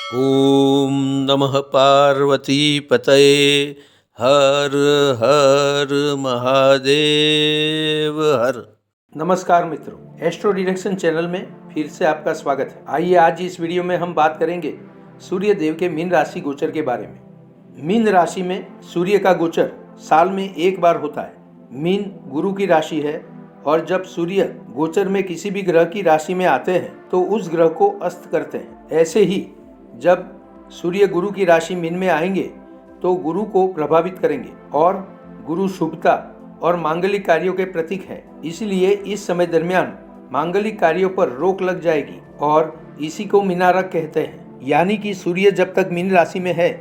ओम नमः पार्वती पतये हर हर महादेव हर। नमस्कार मित्रों, एस्ट्रो डिरेक्शन चैनल में फिर से आपका स्वागत है। आइए आज इस वीडियो में हम बात करेंगे सूर्य देव के मीन राशि गोचर के बारे में। मीन राशि में सूर्य का गोचर साल में एक बार होता है। मीन गुरु की राशि है और जब सूर्य गोचर में किसी भी ग्रह की राशि में आते हैं तो उस ग्रह को अस्त करते हैं। ऐसे ही जब सूर्य गुरु की राशि मीन में आएंगे तो गुरु को प्रभावित करेंगे और गुरु शुभता और मांगलिक कार्यों के प्रतीक है। इसलिए इस समय दरमियान मांगलिक कार्यों पर रोक लग जाएगी और इसी को मीनारक कहते हैं। यानी कि सूर्य जब तक मीन राशि में है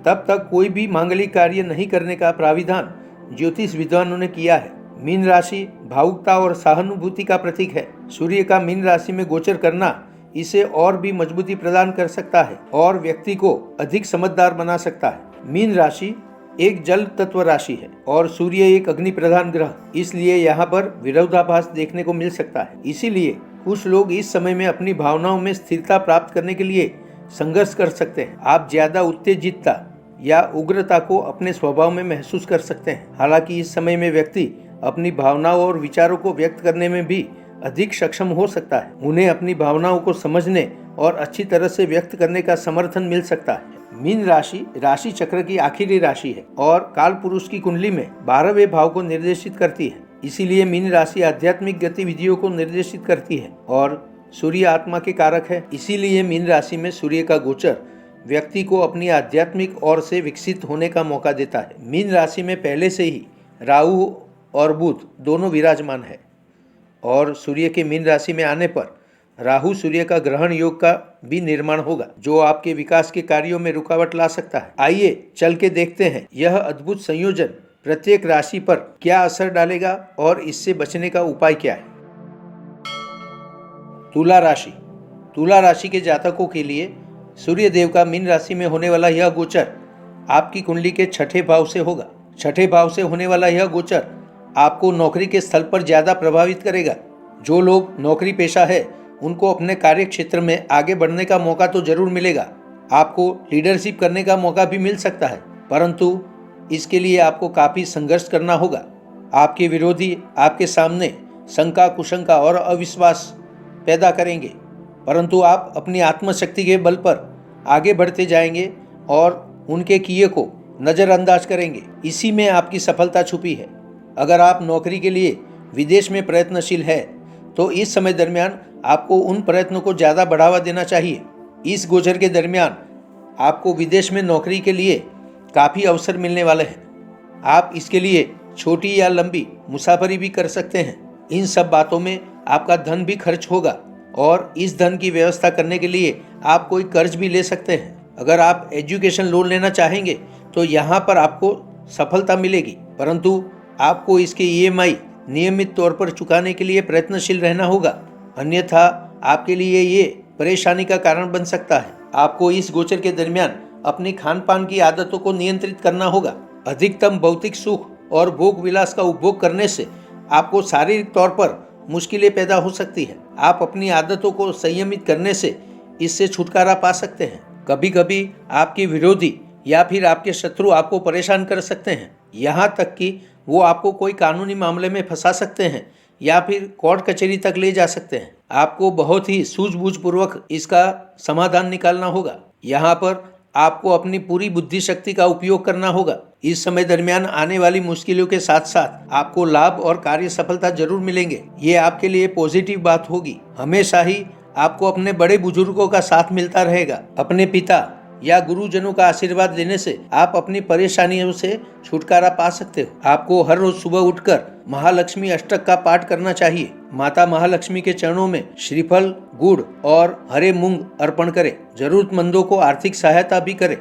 तब तक कोई भी मांगलिक कार्य नहीं करने का प्राविधान ज्योतिष विद्वानों ने किया है। मीन राशि भावुकता और सहानुभूति का प्रतीक है। सूर्य का मीन राशि में गोचर करना इसे और भी मजबूती प्रदान कर सकता है और व्यक्ति को अधिक समझदार बना सकता है। मीन राशि एक जल तत्व राशि है और सूर्य एक अग्नि प्रधान ग्रह, इसलिए यहाँ पर विरोधाभास देखने को मिल सकता है। इसीलिए कुछ लोग इस समय में अपनी भावनाओं में स्थिरता प्राप्त करने के लिए संघर्ष कर सकते हैं। आप ज्यादा उत्तेजितता या उग्रता को अपने स्वभाव में महसूस कर सकते हैं। हालांकि इस समय में व्यक्ति अपनी भावनाओं और विचारों को व्यक्त करने में भी अधिक सक्षम हो सकता है। उन्हें अपनी भावनाओं को समझने और अच्छी तरह से व्यक्त करने का समर्थन मिल सकता है। मीन राशि राशि चक्र की आखिरी राशि है और काल पुरुष की कुंडली में 12वें भाव को निर्देशित करती है। इसीलिए मीन राशि आध्यात्मिक गतिविधियों को निर्देशित करती है और सूर्य आत्मा के कारक है। इसीलिए मीन राशि में सूर्य का गोचर व्यक्ति को अपनी आध्यात्मिक ओर से विकसित होने का मौका देता है। मीन राशि में पहले से ही राहु और बुध दोनों विराजमान है और सूर्य के मीन राशि में आने पर राहु सूर्य का ग्रहण योग का भी निर्माण होगा, जो आपके विकास के कार्यों में रुकावट ला सकता है। आइए चल के देखते हैं यह अद्भुत संयोजन प्रत्येक राशि पर क्या असर डालेगा और इससे बचने का उपाय क्या है। तुला राशि। तुला राशि के जातकों के लिए सूर्य देव का मीन राशि में होने वाला यह गोचर आपकी कुंडली के छठे भाव से होगा। छठे भाव से होने वाला यह गोचर आपको नौकरी के स्थल पर ज्यादा प्रभावित करेगा। जो लोग नौकरी पेशा है उनको अपने कार्य क्षेत्र में आगे बढ़ने का मौका तो जरूर मिलेगा। आपको लीडरशिप करने का मौका भी मिल सकता है, परंतु इसके लिए आपको काफी संघर्ष करना होगा। आपके विरोधी आपके सामने शंका कुशंका और अविश्वास पैदा करेंगे, परंतु आप अपनी आत्मशक्ति के बल पर आगे बढ़ते जाएंगे और उनके किए को नजरअंदाज करेंगे। इसी में आपकी सफलता छुपी है। अगर आप नौकरी के लिए विदेश में प्रयत्नशील है तो इस समय दरमियान आपको उन प्रयत्नों को ज़्यादा बढ़ावा देना चाहिए। इस गोचर के दरमियान आपको विदेश में नौकरी के लिए काफ़ी अवसर मिलने वाले हैं। आप इसके लिए छोटी या लंबी मुसाफरी भी कर सकते हैं। इन सब बातों में आपका धन भी खर्च होगा और इस धन की व्यवस्था करने के लिए आप कोई कर्ज भी ले सकते हैं। अगर आप एजुकेशन लोन लेना चाहेंगे तो यहाँ पर आपको सफलता मिलेगी, परंतु आपको इसके EMI नियमित तौर पर चुकाने के लिए प्रयत्नशील रहना होगा, अन्यथा आपके लिए ये परेशानी का कारण बन सकता है। आपको इस गोचर के दरमियान अपनी खान पान की आदतों को नियंत्रित करना होगा। अधिकतम भौतिक सुख और भोग विलास का उपभोग करने से आपको शारीरिक तौर पर मुश्किलें पैदा हो सकती है। आप अपनी आदतों को संयमित करने से इससे छुटकारा पा सकते हैं। कभी कभी आपके विरोधी या फिर आपके शत्रु आपको परेशान कर सकते हैं, यहाँ तक कि वो आपको कोई कानूनी मामले में फंसा सकते हैं या फिर कोर्ट कचहरी तक ले जा सकते हैं। आपको बहुत ही सूझबूझ पूर्वक इसका समाधान निकालना होगा। यहाँ पर आपको अपनी पूरी बुद्धि शक्ति का उपयोग करना होगा। इस समय दरमियान आने वाली मुश्किलों के साथ साथ आपको लाभ और कार्य सफलता जरूर मिलेंगे। ये आपके लिए पॉजिटिव बात होगी। हमेशा ही आपको अपने बड़े बुजुर्गों का साथ मिलता रहेगा। अपने पिता या गुरुजनों का आशीर्वाद लेने से आप अपनी परेशानियों से छुटकारा पा सकते हो। आपको हर रोज सुबह उठकर महालक्ष्मी अष्टक का पाठ करना चाहिए। माता महालक्ष्मी के चरणों में श्रीफल, गुड़ और हरे मूंग अर्पण करें। जरूरतमंदों को आर्थिक सहायता भी करें।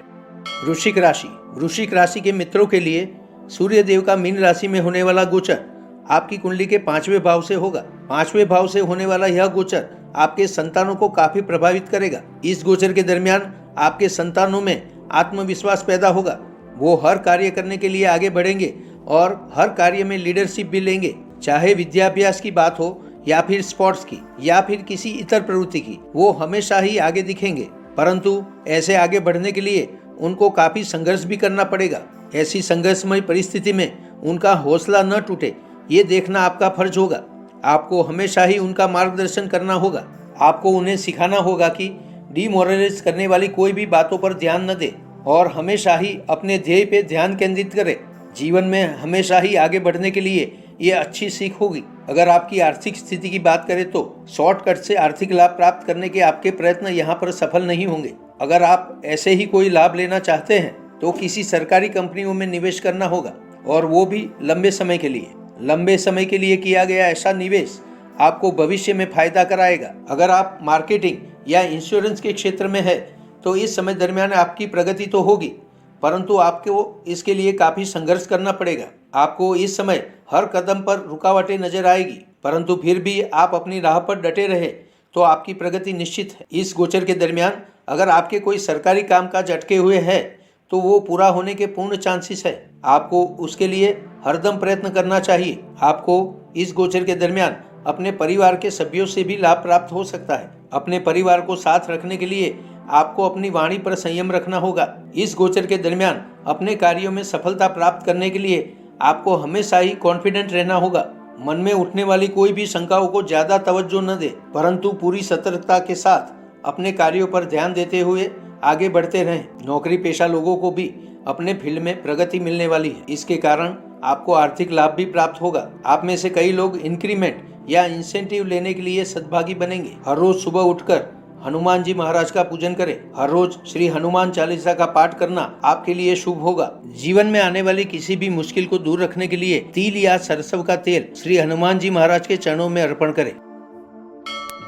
वृश्चिक राशि। वृश्चिक राशि के मित्रों के लिए सूर्य देव का मीन राशि में होने वाला गोचर आपकी कुंडली के 5वें भाव से होगा। 5वें भाव से होने वाला यह गोचर आपके संतानों को काफी प्रभावित करेगा। इस गोचर के दरमियान आपके संतानों में आत्मविश्वास पैदा होगा। वो हर कार्य करने के लिए आगे बढ़ेंगे और हर कार्य में लीडरशिप भी लेंगे। चाहे विद्याभ्यास की बात हो या फिर स्पोर्ट्स की या फिर किसी इतर प्रवृत्ति की, वो हमेशा ही आगे दिखेंगे। परंतु ऐसे आगे बढ़ने के लिए उनको काफी संघर्ष भी करना पड़ेगा। ऐसी संघर्षमय परिस्थिति में उनका हौसला न टूटे, ये देखना आपका फर्ज होगा। आपको हमेशा ही उनका मार्गदर्शन करना होगा। आपको उन्हें सिखाना होगा कि डिमोरलाइज करने वाली कोई भी बातों पर ध्यान न दे और हमेशा ही अपने ध्येय पे ध्यान केंद्रित करे। जीवन में हमेशा ही आगे बढ़ने के लिए ये अच्छी सीख होगी। अगर आपकी आर्थिक स्थिति की बात करें तो शॉर्टकट से आर्थिक लाभ प्राप्त करने के आपके प्रयत्न यहाँ पर सफल नहीं होंगे। अगर आप ऐसे ही कोई लाभ लेना चाहते हैं तो किसी सरकारी कंपनियों में निवेश करना होगा, और वो भी लंबे समय के लिए। लंबे समय के लिए किया गया ऐसा निवेश आपको भविष्य में फायदा कराएगा। अगर आप मार्केटिंग या इंश्योरेंस के क्षेत्र में है तो इस समय दरमियान आपकी प्रगति तो होगी, परंतु आपको इसके लिए काफी संघर्ष करना पड़ेगा। आपको इस समय हर कदम पर रुकावटें नजर आएगी, परंतु फिर भी आप अपनी राह पर डटे रहे तो आपकी प्रगति निश्चित है। इस गोचर के दरमियान अगर आपके कोई सरकारी कामकाज अटके हुए है तो वो पूरा होने के पूर्ण चांसेस है। आपको उसके लिए हरदम प्रयत्न करना चाहिए। आपको इस गोचर के दरमियान अपने परिवार के सभ्यों से भी लाभ प्राप्त हो सकता है। अपने परिवार को साथ रखने के लिए आपको अपनी वाणी पर संयम रखना होगा। इस गोचर के दरमियान अपने कार्यों में सफलता प्राप्त करने के लिए आपको हमेशा ही कॉन्फिडेंट रहना होगा। मन में उठने वाली कोई भी शंकाओं को ज्यादा तवज्जो न दे, परंतु पूरी सतर्कता के साथ अपने कार्यों पर ध्यान देते हुए आगे बढ़ते रहें। नौकरी पेशा लोगों को भी अपने फील्ड में प्रगति मिलने वाली है। इसके कारण आपको आर्थिक लाभ भी प्राप्त होगा। आप में से कई लोग इंक्रीमेंट या इंसेंटिव लेने के लिए सद्भागी बनेंगे। हर रोज सुबह उठकर हनुमान जी महाराज का पूजन करें। हर रोज श्री हनुमान चालीसा का पाठ करना आपके लिए शुभ होगा। जीवन में आने वाली किसी भी मुश्किल को दूर रखने के लिए तिल या सरसों का तेल श्री हनुमान जी महाराज के चरणों में अर्पण करें।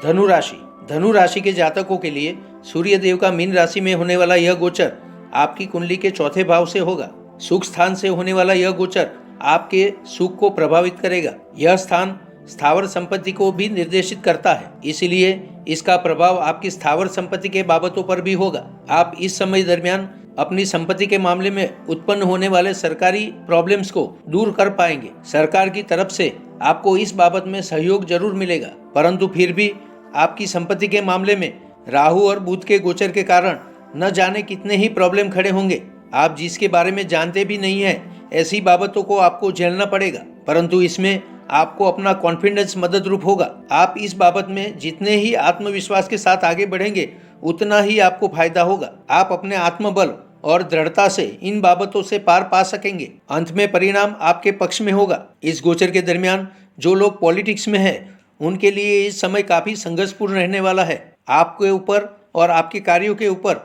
धनु राशि। धनु राशि के जातकों के लिए सूर्य देव का मीन राशि में होने वाला यह गोचर आपकी कुंडली के चौथे भाव से होगा। सुख स्थान से होने वाला यह गोचर आपके सुख को प्रभावित करेगा। यह स्थान स्थावर संपत्ति को भी निर्देशित करता है, इसलिए इसका प्रभाव आपकी स्थावर संपत्ति के बाबतों पर भी होगा। आप इस समय दरमियान अपनी संपत्ति के मामले में उत्पन्न होने वाले सरकारी प्रॉब्लम्स को दूर कर पाएंगे। सरकार की तरफ से आपको इस बाबत में सहयोग जरूर मिलेगा, परंतु फिर भी आपकी संपत्ति के मामले में राहु और बुध के गोचर के कारण न जाने कितने ही प्रॉब्लम खड़े होंगे। आप जिसके बारे में जानते भी नहीं है, ऐसी बाबतों को आपको झेलना पड़ेगा, परंतु इसमें आपको अपना कॉन्फिडेंस मदद रूप होगा। आप इस बाबत में जितने ही आत्मविश्वास के साथ आगे बढ़ेंगे उतना ही आपको फायदा होगा। आप अपने आत्मबल और दृढ़ता से इन बाबतों से पार पा सकेंगे। अंत में परिणाम आपके पक्ष में होगा। इस गोचर के दरमियान जो लोग पॉलिटिक्स में हैं उनके लिए इस समय काफी संघर्षपूर्ण रहने वाला है। आपके ऊपर और आपके कार्यों के ऊपर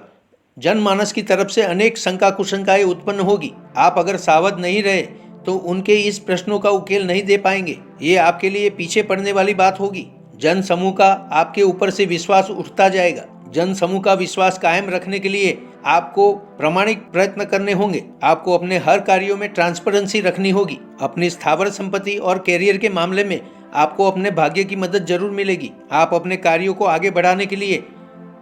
जनमानस की तरफ से अनेक शंका कुशंकाएं उत्पन्न होगी। आप अगर सावध नहीं रहे तो उनके इस प्रश्नों का उकेल नहीं दे पाएंगे। ये आपके लिए पीछे पड़ने वाली बात होगी। जन समूह का आपके ऊपर से विश्वास उठता जाएगा। जन समूह का विश्वास कायम रखने के लिए आपको प्रामाणिक प्रयत्न करने होंगे। आपको अपने हर कार्यों में ट्रांसपेरेंसी रखनी होगी। अपनी स्थावर संपत्ति और कैरियर के मामले में आपको अपने भाग्य की मदद जरूर मिलेगी। आप अपने कार्यों को आगे बढ़ाने के लिए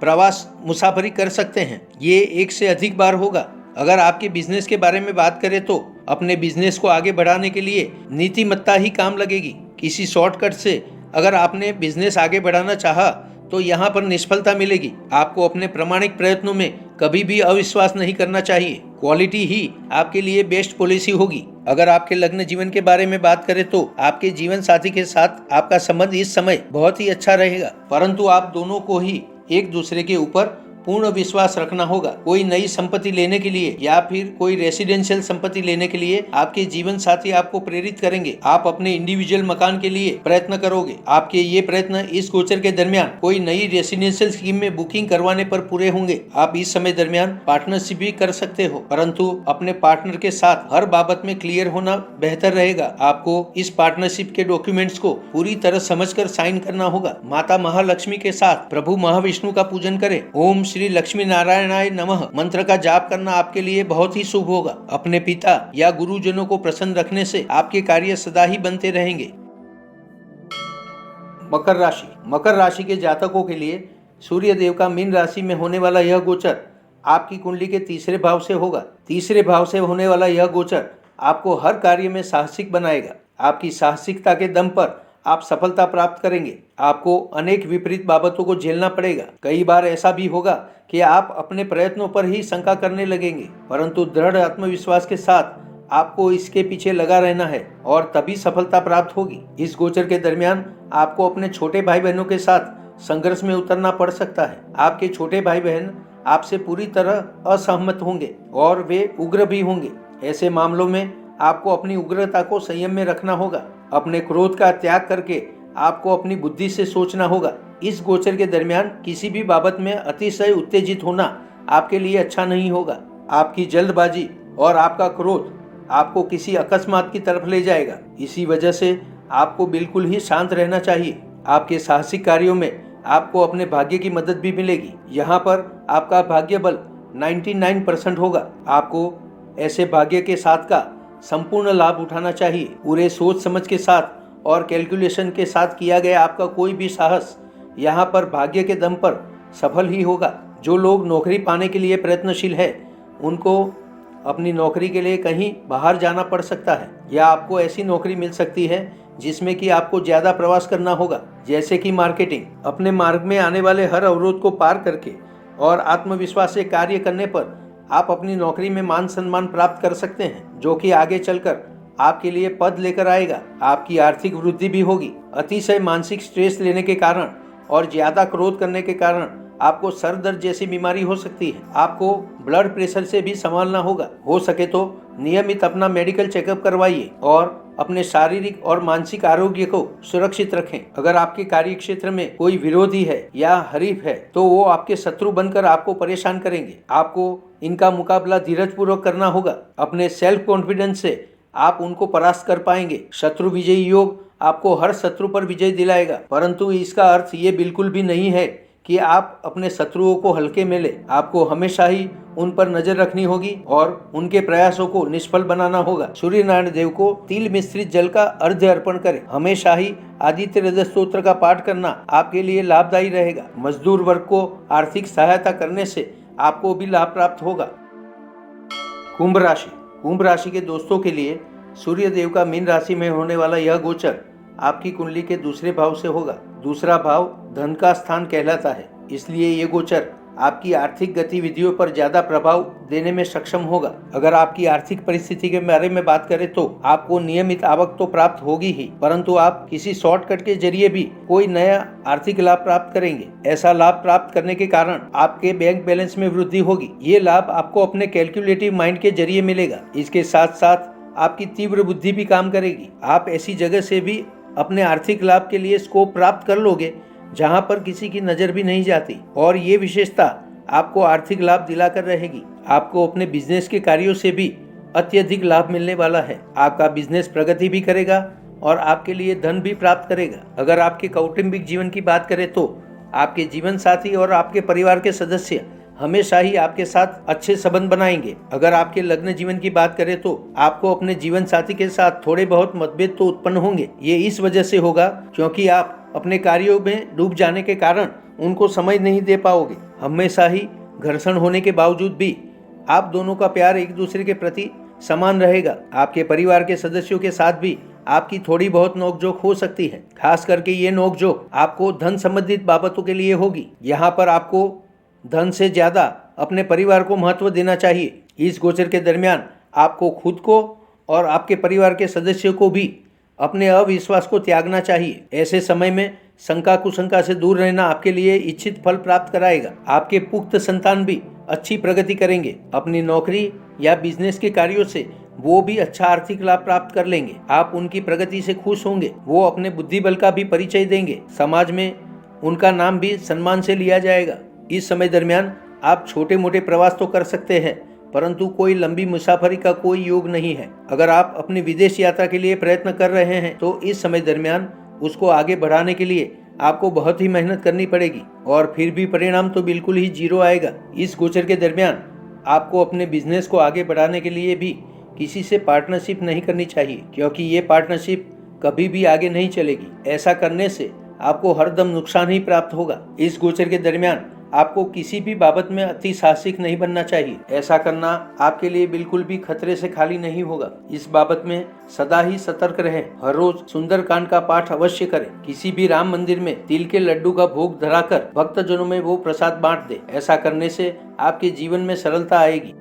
प्रवास मुसाफरी कर सकते हैं। ये एक से अधिक बार होगा। अगर आपके बिजनेस के बारे में बात करें तो अपने बिजनेस को आगे बढ़ाने के लिए नीतिमत्ता ही काम लगेगी। किसी शॉर्टकट से अगर आपने बिजनेस आगे बढ़ाना चाहा तो यहाँ पर निष्फलता मिलेगी। आपको अपने प्रामाणिक प्रयत्नों में कभी भी अविश्वास नहीं करना चाहिए। क्वालिटी ही आपके लिए बेस्ट पॉलिसी होगी। अगर आपके लग्न जीवन के बारे में बात करें तो आपके जीवन साथी के साथ आपका संबंध इस समय बहुत ही अच्छा रहेगा, परंतु आप दोनों को ही एक दूसरे के ऊपर पूर्ण विश्वास रखना होगा। कोई नई संपत्ति लेने के लिए या फिर कोई रेसिडेंशियल संपत्ति लेने के लिए आपके जीवन साथी आपको प्रेरित करेंगे। आप अपने इंडिविजुअल मकान के लिए प्रयत्न करोगे। आपके ये प्रयत्न इस गोचर के दरमियान कोई नई रेसिडेंशियल स्कीम में बुकिंग करवाने पर पूरे होंगे। आप इस समय दरमियान पार्टनरशिप भी कर सकते हो, परंतु अपने पार्टनर के साथ हर बाबत में क्लियर होना बेहतर रहेगा। आपको इस पार्टनरशिप के डॉक्यूमेंट्स को पूरी तरह समझकर साइन करना होगा। माता महालक्ष्मी के साथ प्रभु महाविष्णु का पूजन करें। ओम श्री लक्ष्मी नारायणाय नमः मंत्र का जाप करना आपके लिए बहुत ही शुभ होगा। अपने पिता या गुरुजनों को प्रसन्न रखने से आपके कार्य सदा ही बनते रहेंगे। मकर राशि। मकर राशि के जातकों के लिए सूर्य देव का मीन राशि में होने वाला यह गोचर आपकी कुंडली के तीसरे भाव से होगा। तीसरे भाव से होने वाला यह गोचर आपको हर कार्य में साहसिक बनाएगा। आपकी साहसिकता के दम पर आप सफलता प्राप्त करेंगे। आपको अनेक विपरीत बाबतों को झेलना पड़ेगा। कई बार ऐसा भी होगा कि आप अपने प्रयत्नों पर ही शंका करने लगेंगे, परंतु दृढ़ आत्मविश्वास के साथ आपको इसके पीछे लगा रहना है और तभी सफलता प्राप्त होगी। इस गोचर के दरमियान आपको अपने छोटे भाई बहनों के साथ संघर्ष में उतरना पड़ सकता है। आपके छोटे भाई बहन आपसे पूरी तरह असहमत होंगे और वे उग्र भी होंगे। ऐसे मामलों में आपको अपनी उग्रता को संयम में रखना होगा। अपने क्रोध का त्याग करके आपको अपनी बुद्धि से सोचना होगा। इस गोचर के दरमियान किसी भी बाबत में अतिशय उत्तेजित होना आपके लिए अच्छा नहीं होगा। आपकी जल्दबाजी और आपका क्रोध आपको किसी अकस्मात की तरफ ले जाएगा। इसी वजह से आपको बिल्कुल ही शांत रहना चाहिए। आपके साहसिक कार्यों में आपको अपने भाग्य की मदद भी मिलेगी। यहाँ पर आपका भाग्य बल 99% होगा। आपको ऐसे भाग्य के साथ का संपूर्ण लाभ उठाना चाहिए। पूरे सोच समझ के साथ और कैलकुलेशन के साथ किया गया आपका कोई भी साहस यहाँ पर भाग्य के दम पर सफल ही होगा। जो लोग नौकरी पाने के लिए प्रयत्नशील है उनको अपनी नौकरी के लिए कहीं बाहर जाना पड़ सकता है, या आपको ऐसी नौकरी मिल सकती है जिसमें कि आपको ज्यादा प्रवास करना होगा, जैसे कि मार्केटिंग। अपने मार्ग में आने वाले हर अवरोध को पार करके और आत्मविश्वास से कार्य करने पर आप अपनी नौकरी में मान सम्मान प्राप्त कर सकते हैं, जो कि आगे चलकर आपके लिए पद लेकर आएगा। आपकी आर्थिक वृद्धि भी होगी। अतिशय मानसिक स्ट्रेस लेने के कारण और ज्यादा क्रोध करने के कारण आपको सर दर्द जैसी बीमारी हो सकती है। आपको ब्लड प्रेशर से भी संभालना होगा। हो सके तो नियमित अपना मेडिकल चेकअप करवाइए और अपने शारीरिक और मानसिक आरोग्य को सुरक्षित रखें। अगर आपके कार्य क्षेत्र में कोई विरोधी है या हरीफ है तो वो आपके शत्रु बनकर आपको परेशान करेंगे। आपको इनका मुकाबला धीरज पूर्वक करना होगा। अपने सेल्फ कॉन्फिडेंस से आप उनको परास्त कर पाएंगे। शत्रु विजयी योग आपको हर शत्रु पर विजय दिलाएगा, परंतु इसका अर्थ ये बिल्कुल भी नहीं है कि आप अपने शत्रुओं को हल्के में लें। आपको हमेशा ही उन पर नजर रखनी होगी और उनके प्रयासों को निष्फल बनाना होगा। सूर्य नारायण देव को तिल मिश्रित जल का अर्घ्य अर्पण करें। हमेशा ही आदित्य हृदय स्तोत्र का पाठ करना आपके लिए लाभदायी रहेगा। मजदूर वर्ग को आर्थिक सहायता करने से आपको भी लाभ प्राप्त होगा। कुंभ राशि। कुंभ राशि के दोस्तों के लिए सूर्य देव का मीन राशि में होने वाला यह गोचर आपकी कुंडली के दूसरे भाव से होगा। दूसरा भाव धन का स्थान कहलाता है, इसलिए ये गोचर आपकी आर्थिक गतिविधियों पर ज्यादा प्रभाव देने में सक्षम होगा। अगर आपकी आर्थिक परिस्थिति के बारे में बात करें तो आपको नियमित आवक तो प्राप्त होगी ही, परंतु आप किसी शॉर्टकट के जरिए भी कोई नया आर्थिक लाभ प्राप्त करेंगे। ऐसा लाभ प्राप्त करने के कारण आपके बैंक बैलेंस में वृद्धि होगी। ये लाभ आपको अपने कैलकुलेटिव माइंड के जरिए मिलेगा। इसके साथ साथ आपकी तीव्र बुद्धि भी काम करेगी। आप ऐसी जगह से भी अपने आर्थिक लाभ के लिए स्कोप प्राप्त कर लोगे जहां पर किसी की नजर भी नहीं जाती, और ये विशेषता आपको आर्थिक लाभ दिलाकर रहेगी। आपको अपने बिजनेस के कार्यों से भी अत्यधिक लाभ मिलने वाला है। आपका बिजनेस प्रगति भी करेगा और आपके लिए धन भी प्राप्त करेगा। अगर आपके कौटुंबिक जीवन की बात करें तो आपके जीवन साथी और आपके परिवार के सदस्य हमेशा ही आपके साथ अच्छे संबंध बनाएंगे। अगर आपके लग्न जीवन की बात करें तो आपको अपने जीवन साथी के साथ थोड़े बहुत मतभेद तो उत्पन्न होंगे। ये इस वजह से होगा क्योंकि आप अपने कार्यों में डूब जाने के कारण उनको समय नहीं दे पाओगे। हमेशा ही घर्षण होने के बावजूद भी आप दोनों का प्यार एक दूसरे के प्रति समान रहेगा। आपके परिवार के सदस्यों के साथ भी आपकी थोड़ी बहुत नोकझोंक हो सकती है। खास करके ये नोकझोंक आपको धन संबंधित बाबतों के लिए होगी। यहाँ पर आपको धन से ज्यादा अपने परिवार को महत्व देना चाहिए। इस गोचर के दरमियान आपको खुद को और आपके परिवार के सदस्यों को भी अपने अविश्वास को त्यागना चाहिए। ऐसे समय में शंका कुशंका से दूर रहना आपके लिए इच्छित फल प्राप्त कराएगा। आपके पुख्त संतान भी अच्छी प्रगति करेंगे। अपनी नौकरी या बिजनेस के कार्यों से वो भी अच्छा आर्थिक लाभ प्राप्त कर लेंगे। आप उनकी प्रगति से खुश होंगे। वो अपने बुद्धि बल का भी परिचय देंगे। समाज में उनका नाम भी सम्मान से लिया जाएगा। इस समय दरमियान आप छोटे मोटे प्रवास तो कर सकते हैं, परंतु कोई लंबी मुसाफरी का कोई योग नहीं है। अगर आप अपनी विदेश यात्रा के लिए प्रयत्न कर रहे हैं तो इस समय दरमियान उसको आगे बढ़ाने के लिए आपको बहुत ही मेहनत करनी पड़ेगी और फिर भी परिणाम तो बिल्कुल ही जीरो आएगा। इस गोचर के दरमियान आपको अपने बिजनेस को आगे बढ़ाने के लिए भी किसी से पार्टनरशिप नहीं करनी चाहिए, क्योंकि ये पार्टनरशिप कभी भी आगे नहीं चलेगी। ऐसा करने से आपको हरदम नुकसान ही प्राप्त होगा। इस गोचर के दरमियान आपको किसी भी बाबत में अति साहसिक नहीं बनना चाहिए। ऐसा करना आपके लिए बिल्कुल भी खतरे से खाली नहीं होगा। इस बाबत में सदा ही सतर्क रहें। हर रोज सुंदरकांड का पाठ अवश्य करें। किसी भी राम मंदिर में तिल के लड्डू का भोग धराकर भक्तजनों में वो प्रसाद बांट दे। ऐसा करने से आपके जीवन में सरलता आएगी।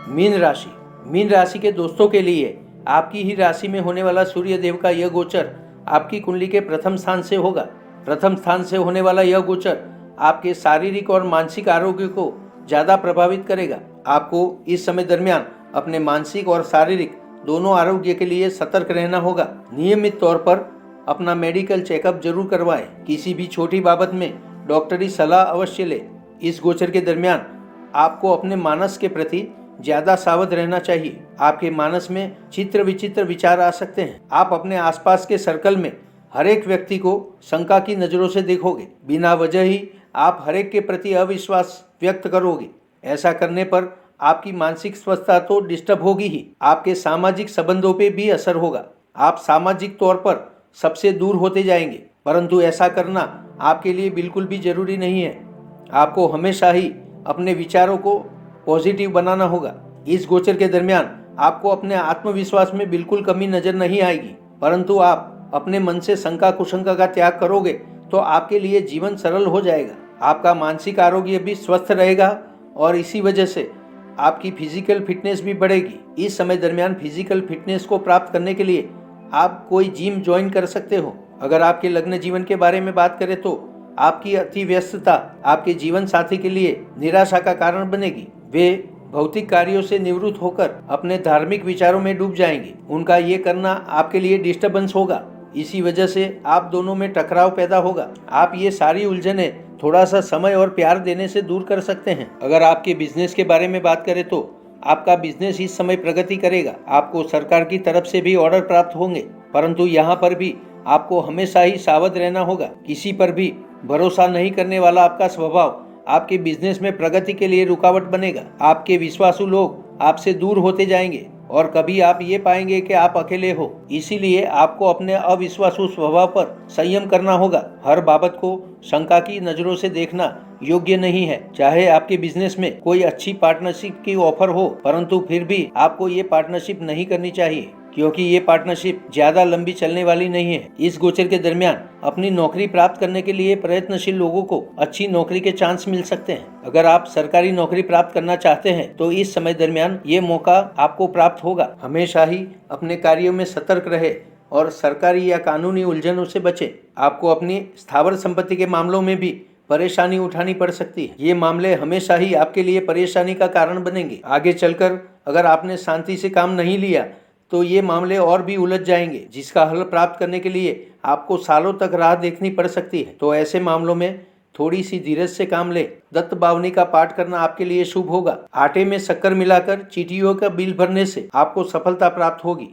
मीन राशि के दोस्तों के लिए आपकी ही राशि में होने वाला सूर्य देव का यह गोचर आपकी कुंडली के प्रथम स्थान से होगा। प्रथम स्थान से होने वाला यह गोचर आपके शारीरिक और मानसिक आरोग्य को ज्यादा प्रभावित करेगा। आपको इस समय दरमियान अपने मानसिक और शारीरिक दोनों आरोग्य के लिए सतर्क रहना होगा। नियमित तौर पर अपना मेडिकल चेकअप जरूर करवाएं। किसी भी छोटी बाबत में डॉक्टरी सलाह अवश्य ले। इस गोचर के दरमियान आपको अपने मानस के प्रति ज्यादा सावध रहना चाहिए। आपके मानस में चित्र विचित्र विचार आ सकते हैं। आप अपने आसपास के सर्कल में हर एक व्यक्ति को शंका की नजरों से देखोगे। बिना वजह ही आप हर एक के प्रति अविश्वास व्यक्त करोगे। ऐसा करने पर आपकी मानसिक स्वस्थता तो डिस्टर्ब होगी ही, आपके सामाजिक संबंधों पे भी असर होगा। आप सामाजिक तौर पर सबसे दूर होते जाएंगे, परंतु ऐसा करना आपके लिए बिल्कुल भी जरूरी नहीं है। आपको हमेशा ही अपने विचारों को पॉजिटिव बनाना होगा। इस गोचर के दरमियान आपको अपने आत्मविश्वास में बिल्कुल कमी नजर नहीं आएगी, परंतु आप अपने मन से शंका कुशंका का त्याग करोगे तो आपके लिए जीवन सरल हो जाएगा। आपका मानसिक आरोग्य भी स्वस्थ रहेगा और इसी वजह से आपकी फिजिकल फिटनेस भी बढ़ेगी। इस समय दरमियान फिजिकल फिटनेस को प्राप्त करने के लिए आप कोई जिम ज्वाइन कर सकते हो। अगर आपके लग्न जीवन के बारे में बात करें तो आपकी अति व्यस्तता आपके जीवन साथी के लिए निराशा का कारण बनेगी। वे भौतिक कार्यों से निवृत्त होकर अपने धार्मिक विचारों में डूब जाएंगे। उनका ये करना आपके लिए डिस्टर्बेंस होगा। इसी वजह से आप दोनों में टकराव पैदा होगा। आप ये सारी उलझने थोड़ा सा समय और प्यार देने से दूर कर सकते हैं। अगर आपके बिजनेस के बारे में बात करें तो आपका बिजनेस इस समय प्रगति करेगा। आपको सरकार की तरफ से भी ऑर्डर प्राप्त होंगे, परंतु यहाँ पर भी आपको हमेशा ही सावध रहना होगा। किसी पर भी भरोसा नहीं करने वाला आपका स्वभाव आपके बिजनेस में प्रगति के लिए रुकावट बनेगा। आपके विश्वासु लोग आपसे दूर होते जाएंगे और कभी आप ये पाएंगे कि आप अकेले हो। इसीलिए आपको अपने अविश्वासु स्वभाव पर संयम करना होगा। हर बाबत को शंका की नजरों से देखना योग्य नहीं है। चाहे आपके बिजनेस में कोई अच्छी पार्टनरशिप की ऑफर हो, परंतु फिर भी आपको ये पार्टनरशिप नहीं करनी चाहिए, क्योंकि ये पार्टनरशिप ज्यादा लंबी चलने वाली नहीं है। इस गोचर के दरमियान अपनी नौकरी प्राप्त करने के लिए प्रयत्नशील लोगों को अच्छी नौकरी के चांस मिल सकते हैं। अगर आप सरकारी नौकरी प्राप्त करना चाहते हैं तो इस समय दरमियान ये मौका आपको प्राप्त होगा। हमेशा ही अपने कार्यों में सतर्क रहे और सरकारी या कानूनी उलझनों से बचे। आपको अपनी स्थावर संपत्ति के मामलों में भी परेशानी उठानी पड़ सकती है। ये मामले हमेशा ही आपके लिए परेशानी का कारण बनेंगे। आगे चलकर अगर आपने शांति से काम नहीं लिया तो ये मामले और भी उलझ जाएंगे, जिसका हल प्राप्त करने के लिए आपको सालों तक राह देखनी पड़ सकती है। तो ऐसे मामलों में थोड़ी सी धीरज से काम ले। दत्त बावनी का पाठ करना आपके लिए शुभ होगा। आटे में शक्कर मिलाकर चीटियों का बिल भरने से आपको सफलता प्राप्त होगी।